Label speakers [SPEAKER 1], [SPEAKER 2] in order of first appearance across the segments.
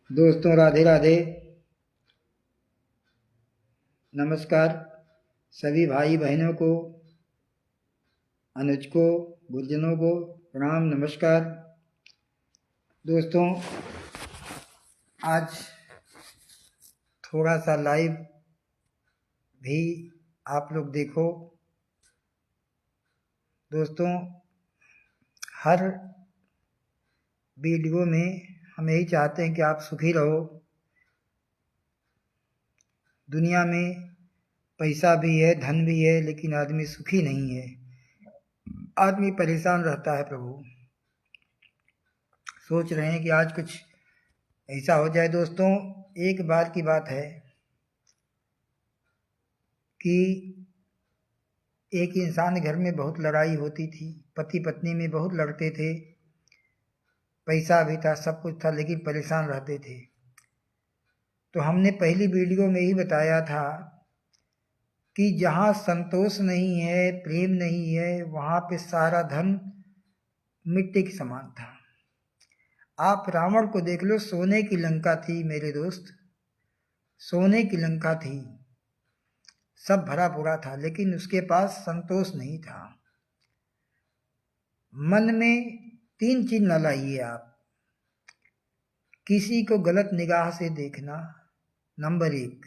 [SPEAKER 1] दोस्तों राधे राधे। नमस्कार सभी भाई बहनों को, अनुज को, गुरुजनों को प्रणाम नमस्कार। दोस्तों आज थोड़ा सा लाइव भी आप लोग देखो। दोस्तों हर वीडियो में हम यही चाहते हैं कि आप सुखी रहो। दुनिया में पैसा भी है, धन भी है, लेकिन आदमी सुखी नहीं है। आदमी परेशान रहता है। प्रभु सोच रहे हैं कि आज कुछ ऐसा हो जाए। दोस्तों एक बार की बात है कि एक इंसान घर में बहुत लड़ाई होती थी, पति पत्नी में बहुत लड़ते थे, पैसा भी था, सब कुछ था, लेकिन परेशान रहते थे। तो हमने पहली वीडियो में ही बताया था कि जहाँ संतोष नहीं है, प्रेम नहीं है, वहाँ पे सारा धन मिट्टी के समान था। आप रावण को देख लो, सोने की लंका थी मेरे दोस्त, सोने की लंका थी, सब भरा पूरा था, लेकिन उसके पास संतोष नहीं था। मन में 3 चीज न लाइए आप। किसी को गलत निगाह से देखना, नंबर 1।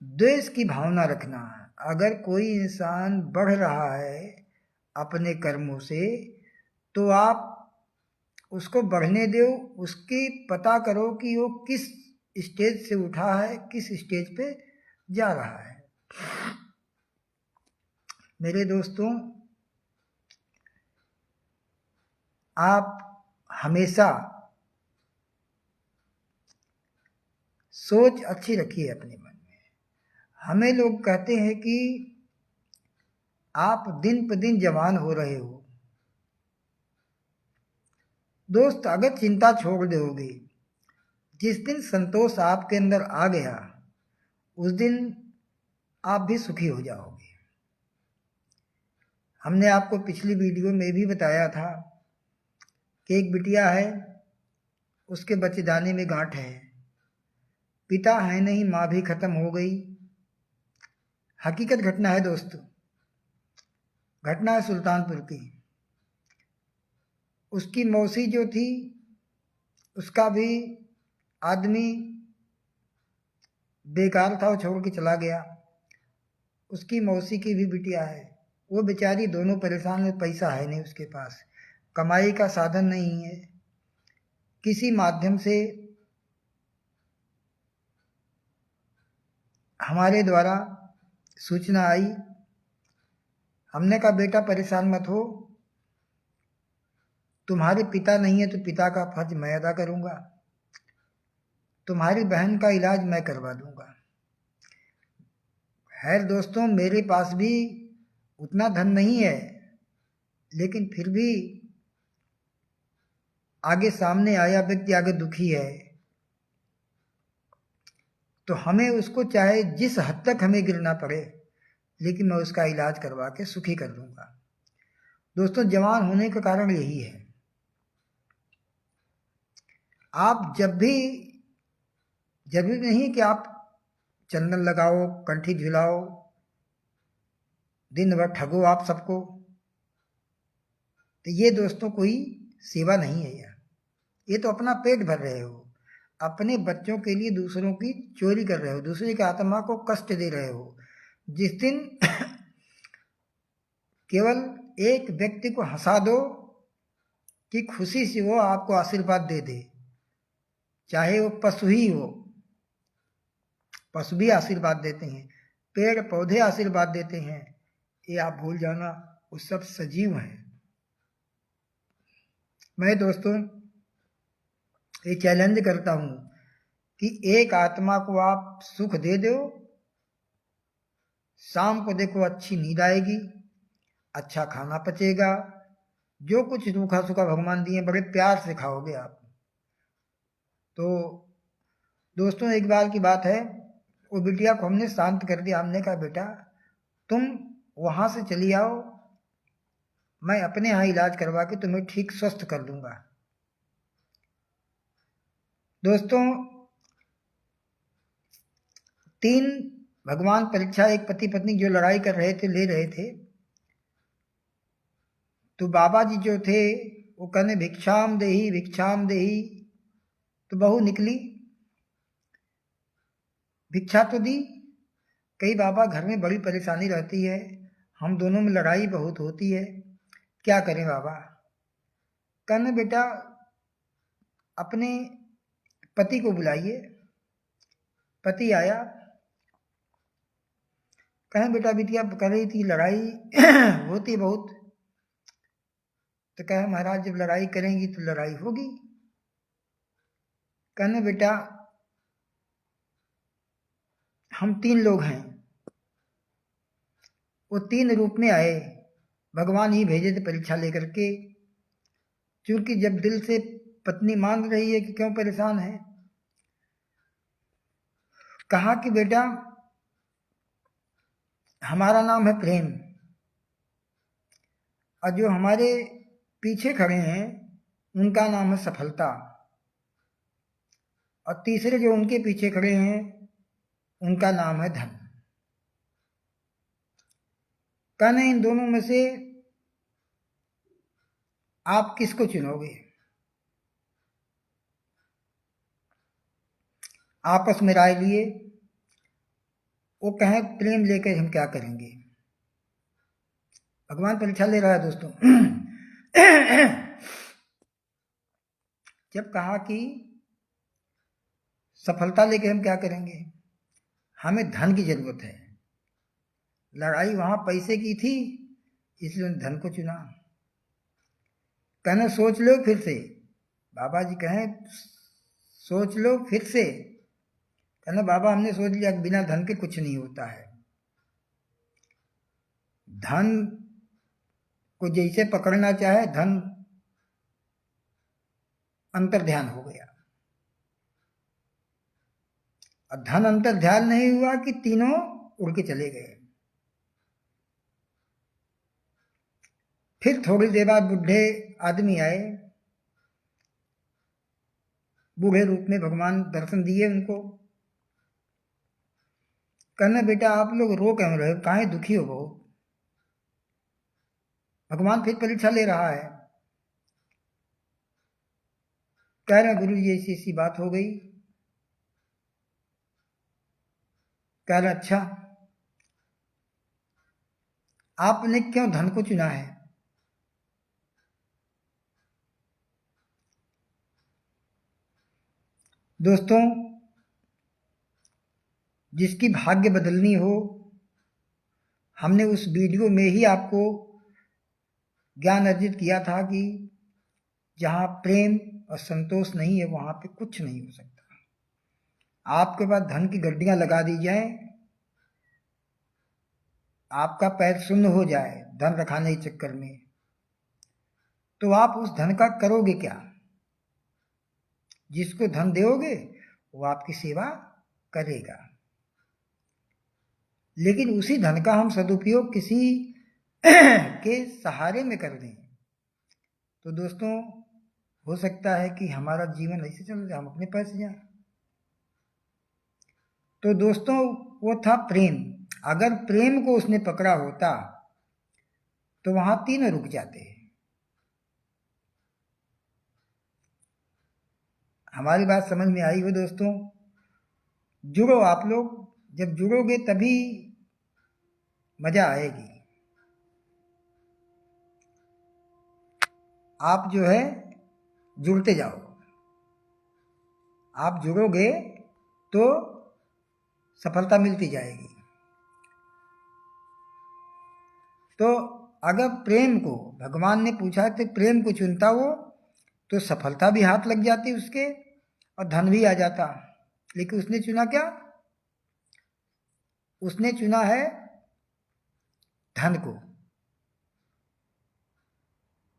[SPEAKER 1] द्वेष की भावना रखना। अगर कोई इंसान बढ़ रहा है अपने कर्मों से, तो आप उसको बढ़ने दो। उसकी पता करो कि वो किस स्टेज से उठा है, किस स्टेज पे जा रहा है। मेरे दोस्तों आप हमेशा सोच अच्छी रखिए अपने मन में। हमें लोग कहते हैं कि आप दिन पर दिन जवान हो रहे हो। दोस्त अगर चिंता छोड़ दोगे, जिस दिन संतोष आपके अंदर आ गया, उस दिन आप भी सुखी हो जाओगे। हमने आपको पिछली वीडियो में भी बताया था कि एक बिटिया है, उसके बच्चेदानी में गांठ है, पिता है नहीं, माँ भी खत्म हो गई। हकीकत घटना है दोस्तों, घटना है सुल्तानपुर की। उसकी मौसी जो थी, उसका भी आदमी बेकार था, वो छोड़ के चला गया। उसकी मौसी की भी बिटिया है, वो बेचारी दोनों परेशान है। पैसा है नहीं उसके पास, कमाई का साधन नहीं है। किसी माध्यम से हमारे द्वारा सूचना आई। हमने कहा बेटा परेशान मत हो, तुम्हारे पिता नहीं है तो पिता का फर्ज मैं अदा करूंगा, तुम्हारी बहन का इलाज मैं करवा दूंगा। खैर दोस्तों मेरे पास भी उतना धन नहीं है, लेकिन फिर भी आगे सामने आया व्यक्ति अगर दुखी है, तो हमें उसको चाहे जिस हद तक हमें गिरना पड़े, लेकिन मैं उसका इलाज करवा के सुखी कर दूंगा। दोस्तों जवान होने का कारण यही है। आप जब भी जरूरी नहीं कि आप चंदन लगाओ, कंठी झुलाओ, दिन भर ठगो आप सबको। तो ये दोस्तों कोई सेवा नहीं है यार। ये तो अपना पेट भर रहे हो, अपने बच्चों के लिए दूसरों की चोरी कर रहे हो, दूसरे की आत्मा को कष्ट दे रहे हो। जिस दिन केवल एक व्यक्ति को हंसा दो कि खुशी से वो आपको आशीर्वाद दे दे, चाहे वो पशु ही हो, पशु भी आशीर्वाद देते हैं, पेड़ पौधे आशीर्वाद देते हैं, ये आप भूल जाना वो सब सजीव हैं। मैं दोस्तों ये चैलेंज करता हूं कि एक आत्मा को आप सुख दे दो, शाम को देखो अच्छी नींद आएगी, अच्छा खाना पचेगा, जो कुछ रूखा सूखा भगवान दिए बड़े प्यार से खाओगे आप। तो दोस्तों एक बार की बात है, वो बिटिया को हमने शांत कर दिया। हमने कहा बेटा तुम वहां से चली आओ, मैं अपने यहाँ इलाज करवा के तुम्हें ठीक स्वस्थ कर दूंगा। दोस्तों, 3 भगवान परीक्षा एक पति पत्नी जो लड़ाई कर रहे थे ले रहे थे, तो बाबा जी जो थे वो कहने भिक्षाम देही। तो बहू निकली, भिक्षा तो दी। कई बाबा घर में बड़ी परेशानी रहती है, हम दोनों में लड़ाई बहुत होती है, क्या करें बाबा? कहने बेटा अपने पति को बुलाइए। पति आया, कहें बेटा बिटिया कर रही थी लड़ाई होती बहुत। तो कहे महाराज जब लड़ाई करेंगी तो लड़ाई होगी। कहने बेटा हम 3 लोग हैं, वो 3 रूप में आए, भगवान ही भेजे थे परीक्षा लेकर के। क्योंकि जब दिल से पत्नी मान रही है कि क्यों परेशान है, कहा कि बेटा हमारा नाम है प्रेम, और जो हमारे पीछे खड़े हैं उनका नाम है सफलता, और तीसरे जो उनके पीछे खड़े हैं उनका नाम है धन। कहने इन दोनों में से आप किसको चुनोगे? आपस में राय लिए, वो कहें प्रेम लेकर हम क्या करेंगे। भगवान परीक्षा ले रहा है दोस्तों। जब कहा कि सफलता लेके हम क्या करेंगे, हमें धन की जरूरत है, लड़ाई वहां पैसे की थी इसलिए धन को चुना। कहना सोच लो फिर से, बाबा जी कहें सोच लो फिर से। कहना बाबा हमने सोच लिया कि बिना धन के कुछ नहीं होता है, धन को जैसे पकड़ना चाहे धन अंतर ध्यान हो गया, और धन अंतर ध्यान नहीं हुआ कि तीनों उड़ के चले गए। फिर थोड़ी देर बाद बूढ़े आदमी आए, बूढ़े रूप में भगवान दर्शन दिए उनको। कहना बेटा आप लोग रो क्यों रहे हो, काहे दुखी हो बहुत? भगवान फिर परीक्षा ले रहा है। कह रहे गुरु जी ऐसी ऐसी बात हो गई। कह रहे अच्छा आपने क्यों धन को चुना है? दोस्तों, जिसकी भाग्य बदलनी हो, हमने उस वीडियो में ही आपको ज्ञान अर्जित किया था कि जहाँ प्रेम और संतोष नहीं है वहाँ पे कुछ नहीं हो सकता। आपके पास धन की गड्डियाँ लगा दी जाए, आपका पैर शून्य हो जाए धन रखाने के चक्कर में, तो आप उस धन का करोगे क्या? जिसको धन दोगे वो आपकी सेवा करेगा, लेकिन उसी धन का हम सदुपयोग किसी के सहारे में कर दें तो दोस्तों हो सकता है कि हमारा जीवन ऐसे चल जाए, हम अपने पैसे जाएं। तो दोस्तों वो था प्रेम। अगर प्रेम को उसने पकड़ा होता तो वहां 3 रुक जाते। हमारी बात समझ में आई हो दोस्तों? जुड़ो आप लोग, जब जुड़ोगे तभी मजा आएगी। आप जो है जुड़ते जाओ, आप जुड़ोगे तो सफलता मिलती जाएगी। तो अगर प्रेम को भगवान ने पूछा तो प्रेम को चुनता वो तो सफलता भी हाथ लग जाती उसके और धन भी आ जाता। लेकिन उसने चुना क्या? उसने चुना है धन को।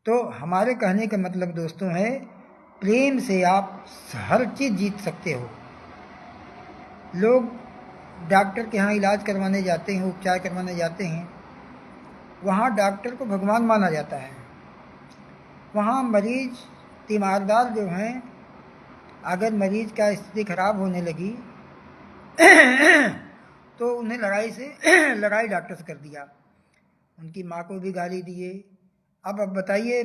[SPEAKER 1] तो हमारे कहने का मतलब दोस्तों है प्रेम से आप हर चीज जीत सकते हो। लोग डॉक्टर के यहाँ इलाज करवाने जाते हैं, उपचार करवाने जाते हैं, वहाँ डॉक्टर को भगवान माना जाता है। वहाँ मरीज तीमारदार जो हैं अगर मरीज का स्थिति खराब होने लगी तो उन्हें लड़ाई डॉक्टर से कर दिया, उनकी माँ को भी गाली दिए। अब बताइए,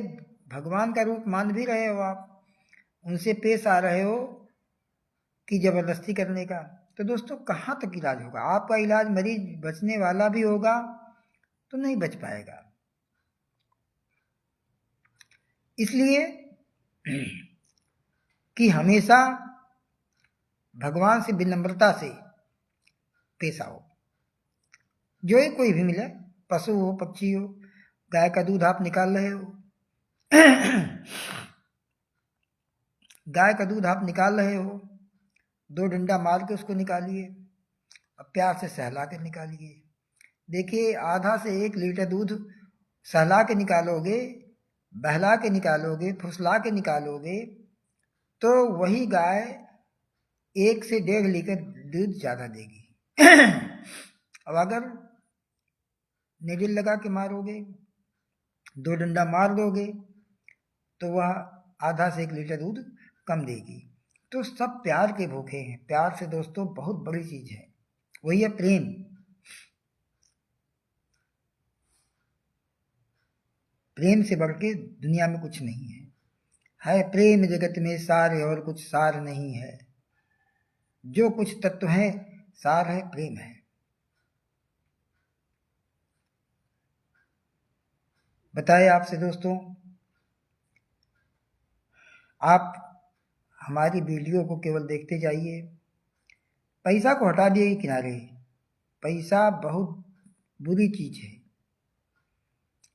[SPEAKER 1] भगवान का रूप मान भी रहे हो आप, उनसे पेश आ रहे हो कि जबरदस्ती करने का। तो दोस्तों कहाँ तक इलाज होगा? आपका इलाज मरीज बचने वाला भी होगा तो नहीं बच पाएगा। इसलिए कि हमेशा भगवान से विनम्रता से पेश आओ। जो ही कोई भी मिले, पशु हो पक्षी हो, गाय का दूध आप निकाल रहे हो गाय का दूध आप निकाल रहे हो, 2 डंडा मार के उसको निकालिए, अब प्यार से सहला के निकालिए। देखिए, आधा से 1 लीटर दूध सहला के निकालोगे, बहला के निकालोगे, फुसला के निकालोगे, तो वही गाय 1 से 1.5 लीटर दूध ज़्यादा देगी। अब अगर नेडिल लगा के मारोगे, 2 डंडा मार दोगे, तो वह आधा से 1 लीटर दूध कम देगी। तो सब प्यार के भूखे हैं। प्यार से दोस्तों बहुत बड़ी चीज़ है, वही है प्रेम। प्रेम से बढ़ के दुनिया में कुछ नहीं है प्रेम जगत में सार और कुछ सार नहीं है, जो कुछ तत्व है सार है, प्रेम है। बताए आपसे दोस्तों, आप हमारी वीडियो को केवल देखते जाइए, पैसा को हटा दिए किनारे। पैसा बहुत बुरी चीज है,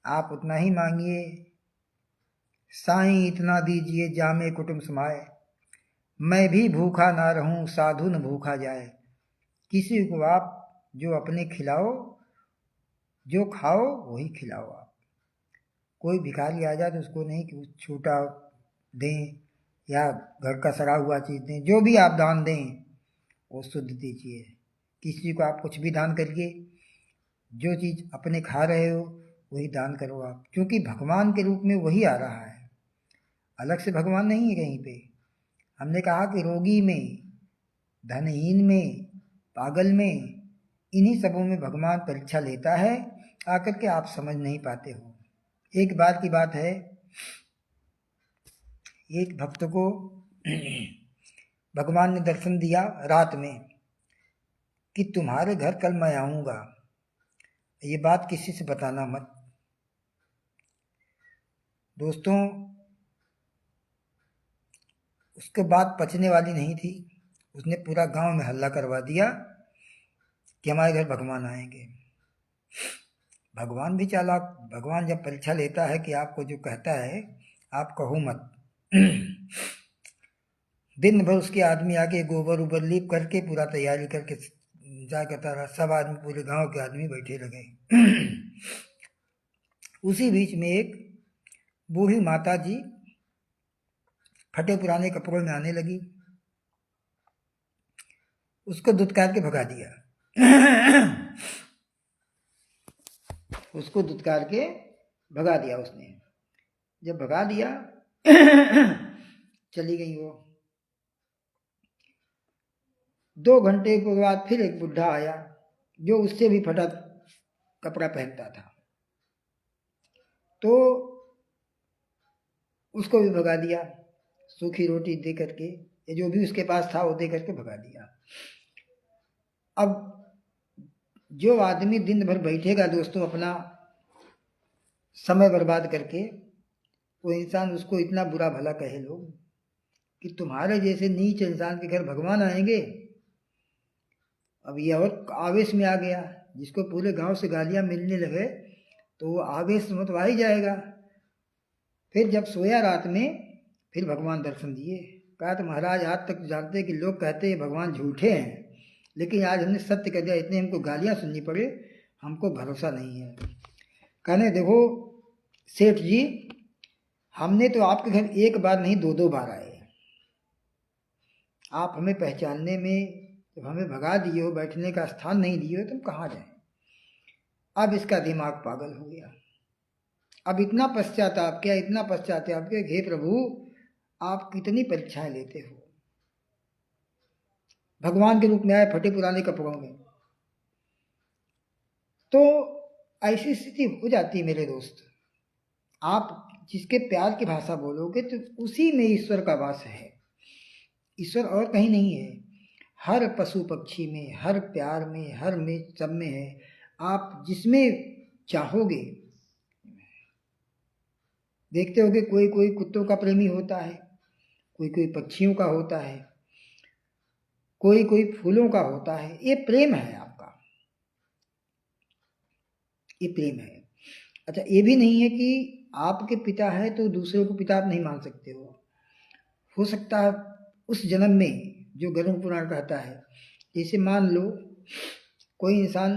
[SPEAKER 1] आप उतना ही मांगिए। साईं इतना दीजिए जामे कुटुंब समाए, मैं भी भूखा ना रहूं साधु न भूखा जाए। किसी को आप जो अपने खिलाओ, जो खाओ वही खिलाओ। आप कोई भिखारी आ जाए तो उसको नहीं कि छूटा दें या घर का सड़ा हुआ चीज़ दें, जो भी आप दान दें वो शुद्ध दीजिए। किसी को आप कुछ भी दान करिए, जो चीज़ अपने खा रहे हो वही दान करो आप, क्योंकि भगवान के रूप में वही आ रहा है, अलग से भगवान नहीं है कहीं पे। हमने कहा कि रोगी में, धनहीन में, पागल में, इन्हीं सबों में भगवान परीक्षा लेता है, आकर के आप समझ नहीं पाते हो। एक बार की बात है, एक भक्त को भगवान ने दर्शन दिया रात में कि तुम्हारे घर कल मैं आऊँगा, ये बात किसी से बताना मत। दोस्तों उसके बात पचने वाली नहीं थी, उसने पूरा गांव में हल्ला करवा दिया कि हमारे घर भगवान आएंगे। भगवान भी चालाक, भगवान जब परीक्षा लेता है कि आपको जो कहता है आप कहो मत। दिन भर उसके आदमी आके गोबर उबर लीप करके पूरा तैयारी करके जा करता रहा, सब आदमी, पूरे गांव के आदमी बैठे लगे। उसी बीच में एक बूढ़ी माता जी फटे पुराने कपड़ों में आने लगी, उसको दुत्कार के भगा दिया। उसको दुत्कार के भगा दिया उसने। जब भगा दिया चली गई वो। 2 घंटे के बाद फिर एक बुढ़ा आया जो उससे भी फटा कपड़ा पहनता था, तो उसको भी भगा दिया, सूखी रोटी दे करके, ये जो भी उसके पास था वो दे करके भगा दिया। अब जो आदमी दिन भर बैठेगा दोस्तों अपना समय बर्बाद करके, वो इंसान उसको इतना बुरा भला कहे लोग कि तुम्हारे जैसे नीच इंसान के घर भगवान आएंगे। अब ये और आवेश में आ गया, जिसको पूरे गांव से गालियां मिलने लगे तो वो आवेश में तो आ ही जाएगा। फिर जब सोया रात में, फिर भगवान दर्शन दिए। कहा तो महाराज आज तक जानते कि लोग कहते हैं भगवान झूठे हैं, लेकिन आज हमने सत्य कह दिया, इतने हमको गालियां सुननी पड़े, हमको भरोसा नहीं है। कहने देखो सेठ जी, हमने तो आपके घर एक बार नहीं 2-2 बार आए, आप हमें पहचानने में जब हमें भगा दिए हो, बैठने का स्थान नहीं दिए हो, तुम कहाँ जाए। अब इसका दिमाग पागल हो गया। अब इतना पश्चाताप क्या, इतना पश्चाताप क्या, हे प्रभु आप कितनी परीक्षाएं लेते हो, भगवान के रूप में आए फटे पुराने कपड़ों में। तो ऐसी स्थिति हो जाती है मेरे दोस्त। आप जिसके प्यार की भाषा बोलोगे तो उसी में ईश्वर का वास है। ईश्वर और कहीं नहीं है, हर पशु पक्षी में, हर प्यार में, हर में, सब में है। आप जिसमें चाहोगे, देखते होगे कोई कोई कुत्तों का प्रेमी होता है, कोई कोई पक्षियों का होता है, कोई कोई फूलों का होता है। ये प्रेम है आपका, ये प्रेम है। अच्छा, ये भी नहीं है कि आपके पिता है तो दूसरों को पिता आप नहीं मान सकते हो सकता है उस जन्म में, जो गरुड़ पुराण कहता है, जैसे मान लो कोई इंसान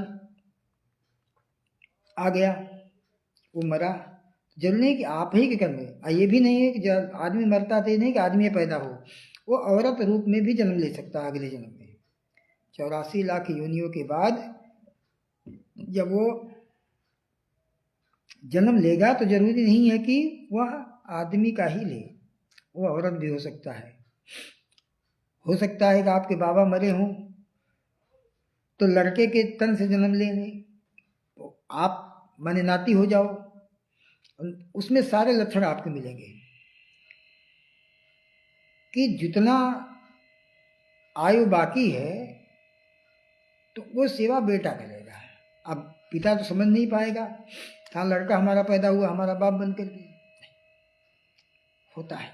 [SPEAKER 1] आ गया, वो मरा, जरूरी नहीं कि आप ही के कर्म में। ये भी नहीं है कि जब आदमी मरता तो नहीं कि आदमी पैदा हो, वो औरत रूप में भी जन्म ले सकता है अगले जन्म में। 84 लाख योनियों के बाद जब वो जन्म लेगा तो जरूरी नहीं है कि वह आदमी का ही ले, वो औरत भी हो सकता है। हो सकता है कि आपके बाबा मरे हों तो लड़के के तन से जन्म ले लें, तो आप माने नाती हो जाओ, उसमें सारे लक्षण आपके मिलेंगे कि जितना आयु बाकी है तो वो सेवा बेटा करेगा। अब पिता तो समझ नहीं पाएगा, हाँ लड़का हमारा पैदा हुआ हमारा बाप बन करके, होता है।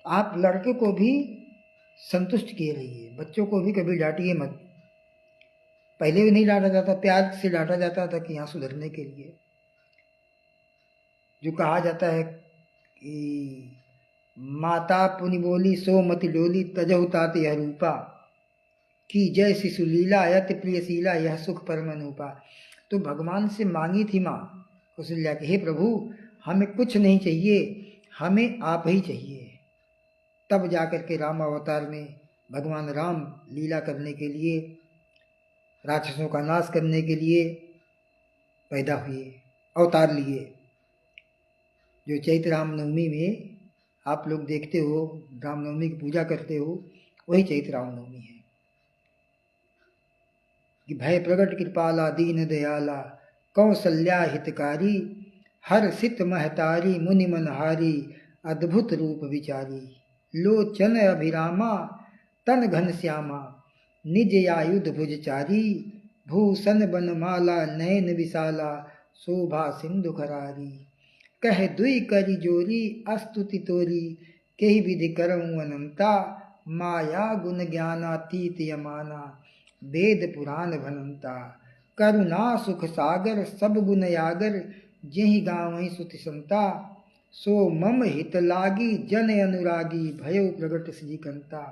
[SPEAKER 1] आप लड़के को भी संतुष्ट किए रहिए, बच्चों को भी कभी डांटिए मत। पहले भी नहीं डांटा जाता, प्यार से डांटा जाता था कि यहाँ सुधरने के लिए। जो कहा जाता है कि माता पुनि बोली सो मति डोली तजहु तात यह रूपा, कि जय शिशु लीला यत प्रियशीला यह सुख परम अनूपा। तो भगवान से मांगी थी माँ कौशल्या कि हे प्रभु हमें कुछ नहीं चाहिए, हमें आप ही चाहिए। तब जाकर के राम अवतार में भगवान राम लीला करने के लिए, राक्षसों का नाश करने के लिए पैदा हुए, अवतार लिए। जो चैत्र रामनवमी में आप लोग देखते हो, रामनवमी की पूजा करते हो, वही चैत्र रामनवमी है कि भय प्रगट कृपाला दीन दयाला कौशल्या हितकारी, हर सित महतारी मुनि मनहारी अद्भुत रूप विचारी। लोचन अभिरामा तन घन श्यामा निज आयुध भुजचारी, भूषण बनमाला नयन विशाला शोभा सिंधु खरारी। कह दुई करी जोरी अस्तुति तोरी, कही विधि करऊँ अनंता, माया गुण ज्ञानातीत यमाना वेद पुराण भनंता। करुणा सुख सागर सब गुण यागर, जेहि गावहि सुति संता, सो मम हित लागी जन अनुरागी भयो प्रगट श्रीकंता।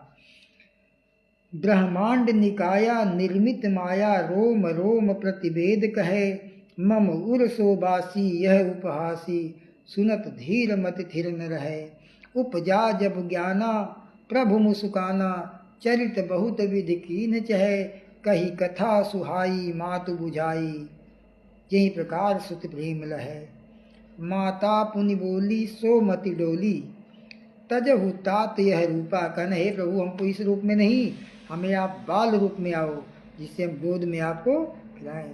[SPEAKER 1] ब्रह्मांड निकाया निर्मित माया रोम रोम प्रतिवेद कहे, मम उर सोबासी यह उपहासी, सुनत धीर मत थिर न रहे। उपजा जब ज्ञाना प्रभु मुस्काना, चरित बहुत विधि कीन चहे, कही कथा सुहाई मातु बुझाई, यही प्रकार सुत प्रेम लहे। माता पुनि बोली सो मति डोली, तजहु तात यह रूपा। कहना हे प्रभु हमको इस रूप में नहीं, हमें आप बाल रूप में आओ जिससे हम गोद में आपको खिलाएं।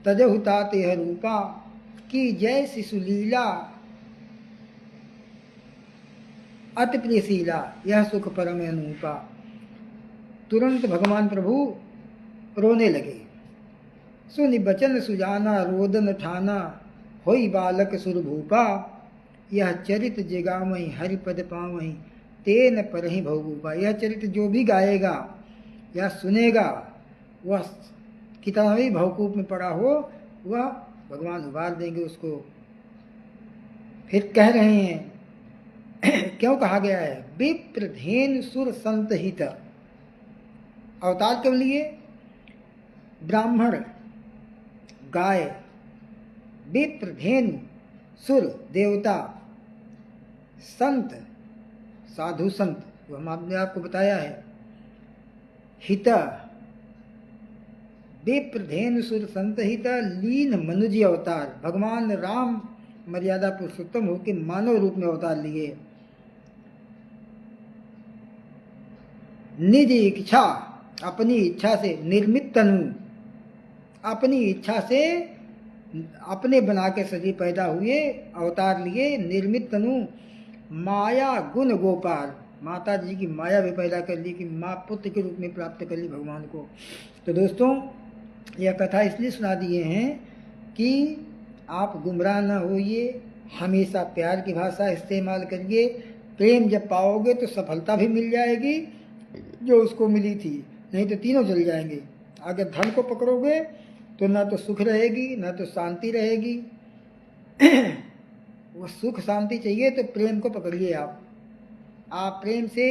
[SPEAKER 1] तजहु तात यह रूपा, की जय शिशु लीला अति प्रियशीला यह सुख परम अनूपा। तुरंत भगवान प्रभु रोने लगे। सुनि बचन सुजाना रोदन ठाना, होई बालक सुरभूपा, यह चरित जगावहीं हरिपद पावहीं, तेन परहि भवभूपा। यह चरित्र जो भी गाएगा या सुनेगा वह कितना भी भवकूप में पड़ा हो, वह भगवान उबार देंगे उसको। फिर कह रहे हैं क्यों कहा गया है, विप्र धेनु सुर संत हित। अवतार के लिए ब्राह्मण, गाय, विप्र धेनु सुर देवता, संत साधु संत, वो हमने आपको बताया है। हित विप्र धेनु सुर संत हित, लीन मनुजी अवतार। भगवान राम मर्यादा पुरुषोत्तम होकर मानव रूप में अवतार लिए। निज इच्छा, अपनी इच्छा से, निर्मित तनु, अपनी इच्छा से अपने बना के शरीर पैदा हुए, अवतार लिए, निर्मित तनु, माया गुण गोपाल, माता जी की माया भी पैदा कर ली कि माँ पुत्र के रूप में प्राप्त कर ली भगवान को। तो दोस्तों, यह कथा इसलिए सुना दिए हैं कि आप गुमराह न होइए, हमेशा प्यार की भाषा इस्तेमाल करिए। प्रेम जब पाओगे तो सफलता भी मिल जाएगी जो उसको मिली थी, नहीं तो तीनों चल जाएंगे। अगर धन को पकड़ोगे तो ना तो सुख रहेगी ना तो शांति रहेगी। वो सुख शांति चाहिए तो प्रेम को पकड़िए। आप प्रेम से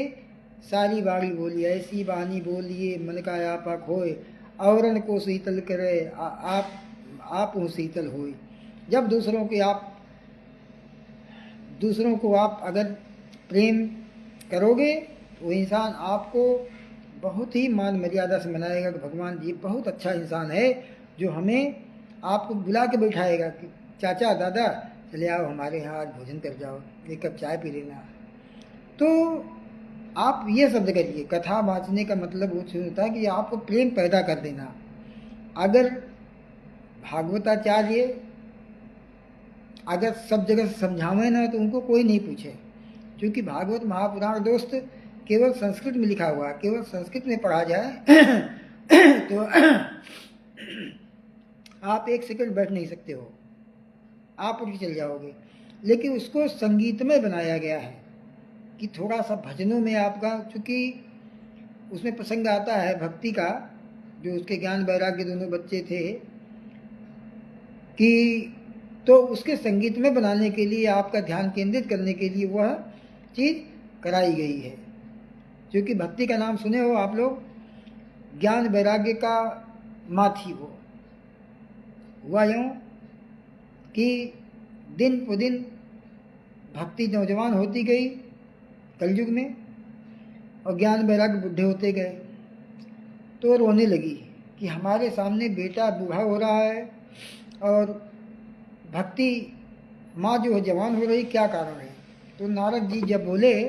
[SPEAKER 1] सारी बाणी बोलिए, ऐसी बाणी बोलिए मन का आपा खोए, औरन को शीतल करे आप हूँ शीतल होए। जब दूसरों को आप अगर प्रेम करोगे तो इंसान आपको बहुत ही मान मर्यादा से मनाएगा कि भगवान जी बहुत अच्छा इंसान है, जो हमें आपको बुला के बैठाएगा कि चाचा दादा चले आओ हमारे यहाँ आज भोजन कर जाओ, एक कप चाय पी लेना। तो आप ये शब्द करिए। कथा वाचने का मतलब वो होता है कि आपको प्रेम पैदा कर देना। अगर भागवताचार्य अगर सब जगह से समझावे ना तो उनको कोई नहीं पूछे, क्योंकि भागवत महापुराण दोस्त केवल संस्कृत में लिखा हुआ है। केवल संस्कृत में पढ़ा जाए तो आप एक सेकंड बैठ नहीं सकते हो, आप उठ चल जाओगे। लेकिन उसको संगीत में बनाया गया है कि थोड़ा सा भजनों में आपका, चूँकि उसमें प्रसंग आता है भक्ति का, जो उसके ज्ञान वैराग्य दोनों बच्चे थे, कि तो उसके संगीत में बनाने के लिए, आपका ध्यान केंद्रित करने के लिए वह चीज़ कराई गई है। क्योंकि भक्ति का नाम सुने हो आप लोग, ज्ञान वैराग्य का माँ थी वो। हुआ यूँ कि दिन प दिन भक्ति नौजवान होती गई कलयुग में, और ज्ञान वैराग्य बुढ़े होते गए। तो रोने लगी कि हमारे सामने बेटा बूढ़ा हो रहा है और भक्ति माँ जो है जवान हो रही, क्या कारण है। तो नारद जी जब बोले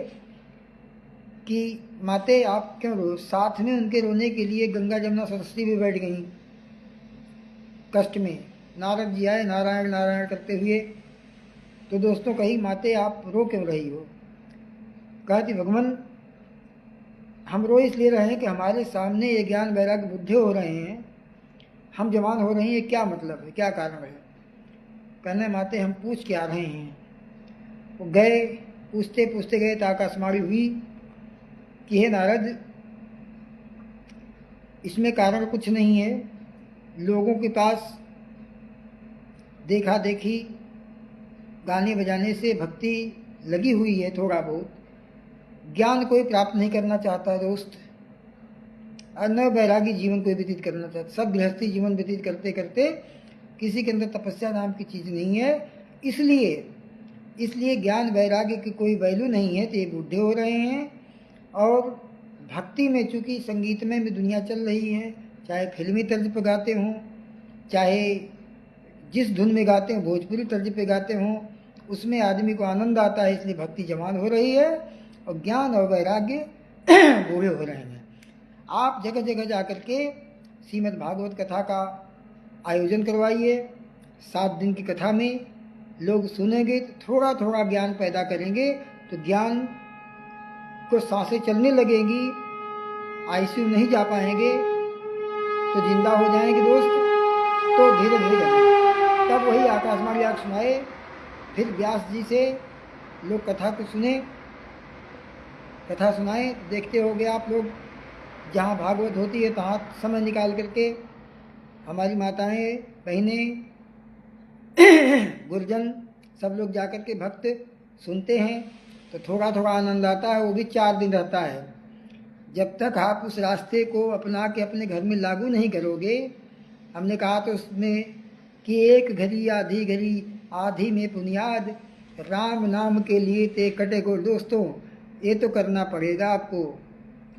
[SPEAKER 1] कि माते आप क्यों रो, साथ में उनके रोने के लिए गंगा जमुना सरस्वती भी बैठ गई कष्ट में। नारद जी आए नारायण नारायण करते हुए। तो दोस्तों कही, माते आप रो क्यों रही हो। कहती, भगवान हम रो इसलिए रहे हैं कि हमारे सामने ये ज्ञान वैराग्य बुद्धे हो रहे हैं, हम जवान हो रहे हैं, ये क्या मतलब है, क्या कारण है। कहने, माते हम पूछ के आ रहे हैं। वो गए, पूछते पूछते गए तो आकाशवाणी हुई कि हे नारद, इसमें कारण कुछ नहीं है। लोगों के पास देखा देखी गाने बजाने से भक्ति लगी हुई है, थोड़ा बहुत ज्ञान कोई प्राप्त नहीं करना चाहता दोस्त, और न वैरागी जीवन कोई व्यतीत करना चाहता। सब गृहस्थी जीवन व्यतीत करते करते किसी के अंदर तपस्या नाम की चीज़ नहीं है। इसलिए ज्ञान वैराग्य की कोई वैल्यू नहीं है, तो ये बूढ़े हो रहे हैं। और भक्ति में चूँकि संगीत में भी दुनिया चल रही है, चाहे फिल्मी तर्ज पर गाते हों, चाहे जिस धुन में गाते हों, भोजपुरी तर्ज पे गाते हों, उसमें आदमी को आनंद आता है, इसलिए भक्ति जवान हो रही है और ज्ञान और वैराग्य बूढ़े हो रहे हैं। आप जगह जगह जा कर के श्रीमद् भागवत कथा का आयोजन करवाइए। 7 दिन की कथा में लोग सुनेंगे तो थोड़ा थोड़ा ज्ञान पैदा करेंगे, तो ज्ञान को सांसें चलने लगेंगी, आईसीयू नहीं जा पाएंगे तो जिंदा हो जाएंगे दोस्त। तो धीरे धीरे जाएंगे। तब वही आकाशवाणी आग सुनाए, फिर व्यास जी से लोग कथा को सुने, कथा सुनाए। देखते होंगे आप लोग, जहाँ भागवत होती है तहाँ समय निकाल करके हमारी माताएं, बहनें, गुरुजन सब लोग जाकर के भक्त सुनते हैं, तो थोड़ा थोड़ा आनंद आता है। वो भी 4 दिन रहता है। जब तक आप उस रास्ते को अपना के अपने घर में लागू नहीं करोगे, हमने कहा तो उसमें कि एक घड़ी आधी घड़ी आधी में बुनियाद, राम नाम के लिए ते कटे को। दोस्तों ये तो करना पड़ेगा आपको,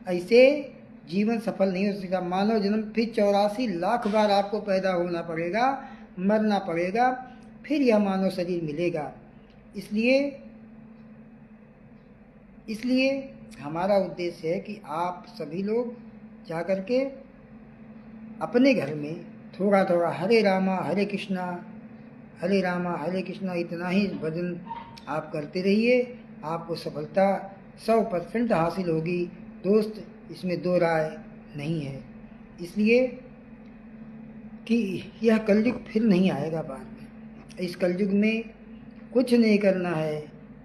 [SPEAKER 1] ऐसे जीवन सफल नहीं हो सकता। मानव जन्म फिर 84 लाख बार आपको पैदा होना पड़ेगा, मरना पड़ेगा, फिर यह मानव शरीर मिलेगा। इसलिए इसलिए हमारा उद्देश्य है कि आप सभी लोग जा कर के अपने घर में थोड़ा थोड़ा हरे रामा हरे कृष्णा, हरे रामा हरे कृष्णा इतना ही भजन आप करते रहिए। आपको सफलता 100% हासिल होगी दोस्त, इसमें दो राय नहीं है। इसलिए कि यह कलयुग फिर नहीं आएगा बाद में। इस कलयुग में कुछ नहीं करना है,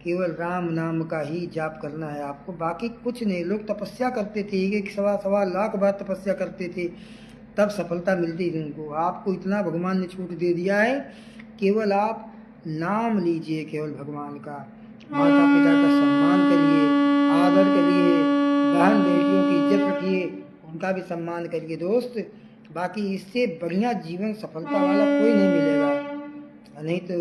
[SPEAKER 1] केवल राम नाम का ही जाप करना है आपको, बाकी कुछ नहीं। लोग तपस्या करते थे, एक सवा लाख बार तपस्या करते थे, तब सफलता मिलती थी उनको। आपको इतना भगवान ने छूट दे दिया है, केवल आप नाम लीजिए केवल भगवान का, माता पिता का सम्मान करिए, आदर करिए, बहन बेटियों की इज्जत रखिए, उनका भी सम्मान करिए दोस्त। बाकी इससे बढ़िया जीवन सफलता वाला कोई नहीं मिलेगा। नहीं तो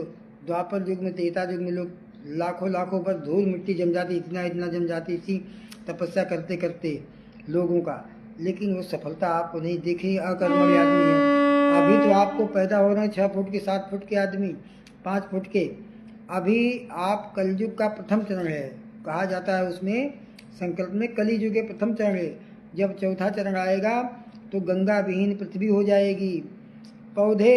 [SPEAKER 1] द्वापर युग में, त्रेता युग में लोग लाखों लाखों पर धूल मिट्टी जम जाती, इतना इतना जम जाती थी तपस्या करते करते लोगों का, लेकिन वो सफलता आपको नहीं दिखी। अकर्मण्य आदमी है। अभी तो आपको पैदा हो रहे हैं 6 फुट के, 7 फुट के आदमी, 5 फुट के। अभी आप कलयुग का प्रथम चरण है, कहा जाता है उसमें संकल्प में कलियुग के प्रथम चरण है। जब चौथा चरण आएगा तो गंगा विहीन पृथ्वी हो जाएगी। पौधे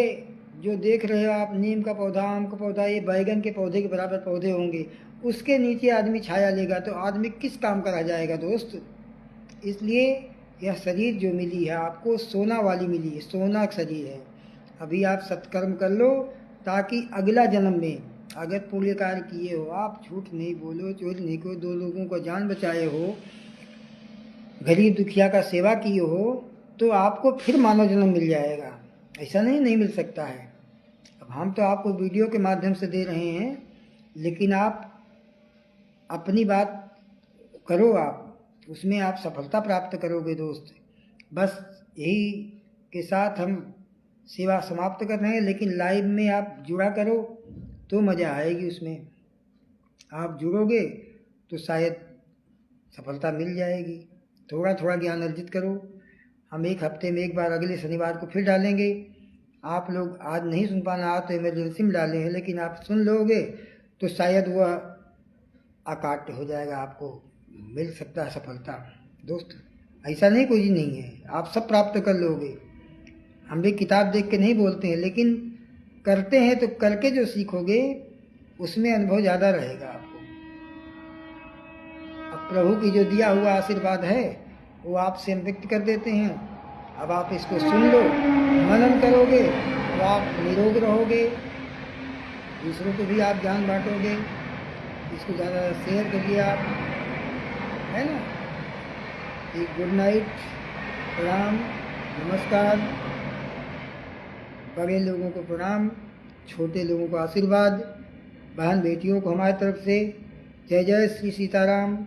[SPEAKER 1] जो देख रहे हो आप, नीम का पौधा, आम का पौधा, ये बैगन के पौधे के बराबर पौधे होंगे, उसके नीचे आदमी छाया लेगा, तो आदमी किस काम का रह जाएगा दोस्त। इसलिए यह शरीर जो मिली है आपको सोना वाली मिली है, सोना शरीर है। अभी आप सत्कर्म कर लो ताकि अगला जन्म में अगर पुण्य कार्य किए हो, आप झूठ नहीं बोलो, चोरी नहीं करो, 2 लोगों को जान बचाए हो, गरीब दुखिया का सेवा किए हो, तो आपको फिर मानव जन्म मिल जाएगा। ऐसा नहीं मिल सकता है। अब हम तो आपको वीडियो के माध्यम से दे रहे हैं, लेकिन आप अपनी बात करो, आप उसमें आप सफलता प्राप्त करोगे दोस्त। बस यही के साथ हम सेवा समाप्त कर रहे हैं, लेकिन लाइव में आप जुड़ा करो तो मज़ा आएगी उसमें। आप जुड़ोगे तो शायद सफलता मिल जाएगी। थोड़ा थोड़ा ज्ञान अर्जित करो। हम 1 हफ्ते में 1 बार अगले शनिवार को फिर डालेंगे। आप लोग आज नहीं सुन पाना, आज तो इमरजेंसी में डाले हैं, लेकिन आप सुन लोगे तो शायद वह अकाट्य हो जाएगा, आपको मिल सकता है सफलता दोस्त। ऐसा नहीं कोई नहीं है, आप सब प्राप्त कर लोगे। हम भी किताब देख के नहीं बोलते हैं, लेकिन करते हैं तो करके जो सीखोगे उसमें अनुभव ज़्यादा रहेगा आपको। अब प्रभु की जो दिया हुआ आशीर्वाद है वो आपसे हम व्यक्त कर देते हैं। अब आप इसको सुन लो, मनन करोगे तो आप निरोग रहोगे, दूसरों को भी आप ज्ञान बांटोगे। इसको ज़्यादा शेयर करिए आप, है ना। एक गुड नाइट, प्रणाम, नमस्कार। बड़े लोगों को प्रणाम, छोटे लोगों को आशीर्वाद, बहन बेटियों को हमारी तरफ से जय जय श्री सीताराम,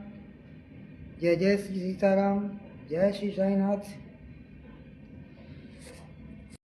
[SPEAKER 1] जय जय श्री सीताराम, जय श्री साईनाथ।